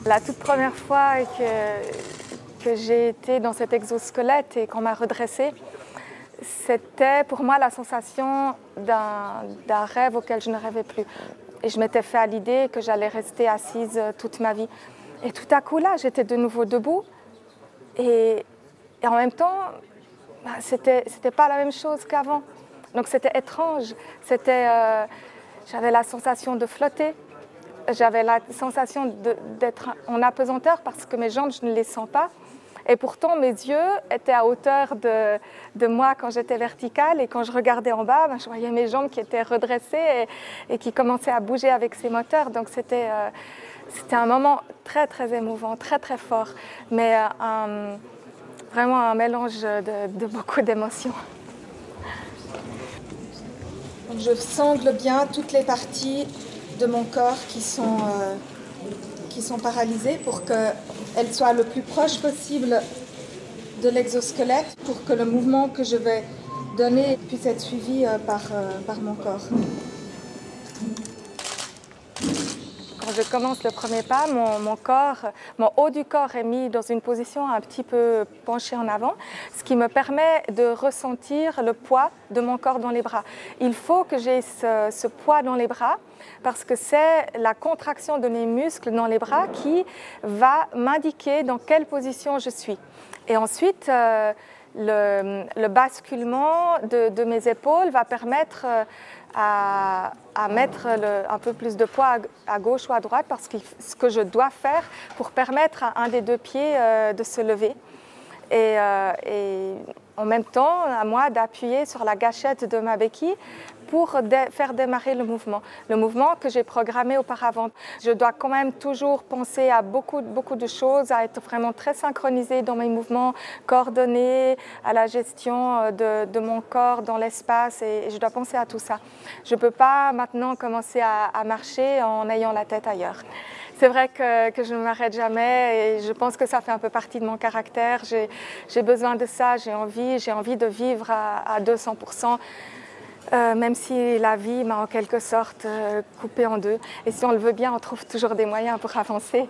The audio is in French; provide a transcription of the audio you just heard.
La toute première fois que j'ai été dans cet exosquelette et qu'on m'a redressée, c'était pour moi la sensation d'un rêve auquel je ne rêvais plus. Et je m'étais fait à l'idée que j'allais rester assise toute ma vie. Et tout à coup là, j'étais de nouveau debout. Et en même temps, c'était pas la même chose qu'avant. Donc c'était étrange. J'avais la sensation de flotter. J'avais la sensation d'être en apesanteur parce que mes jambes, je ne les sens pas. Et pourtant, mes yeux étaient à hauteur de moi quand j'étais verticale. Et quand je regardais en bas, je voyais mes jambes qui étaient redressées et qui commençaient à bouger avec ces moteurs. Donc c'était un moment très, très émouvant, très, très fort. Mais vraiment un mélange de beaucoup d'émotions. Je sangle bien toutes les parties de mon corps qui sont paralysées pour qu'elles soient le plus proche possible de l'exosquelette pour que le mouvement que je vais donner puisse être suivi par mon corps. Quand je commence le premier pas, mon haut du corps est mis dans une position un petit peu penchée en avant, ce qui me permet de ressentir le poids de mon corps dans les bras. Il faut que j'ai ce poids dans les bras parce que c'est la contraction de mes muscles dans les bras qui va m'indiquer dans quelle position je suis. Et ensuite, le basculement de mes épaules va permettre à mettre un peu plus de poids à gauche ou à droite parce que ce que je dois faire pour permettre à un des deux pieds de se lever. Et en même temps, à moi d'appuyer sur la gâchette de ma béquille pour faire démarrer le mouvement que j'ai programmé auparavant. Je dois quand même toujours penser à beaucoup de choses, à être vraiment très synchronisée dans mes mouvements, coordonnée, à la gestion de mon corps dans l'espace et je dois penser à tout ça. Je ne peux pas maintenant commencer à marcher en ayant la tête ailleurs. C'est vrai que je ne m'arrête jamais et je pense que ça fait un peu partie de mon caractère. J'ai besoin de ça, j'ai envie de vivre à 200%. Même si la vie m'a en quelque sorte coupée en deux. Et si on le veut bien, on trouve toujours des moyens pour avancer.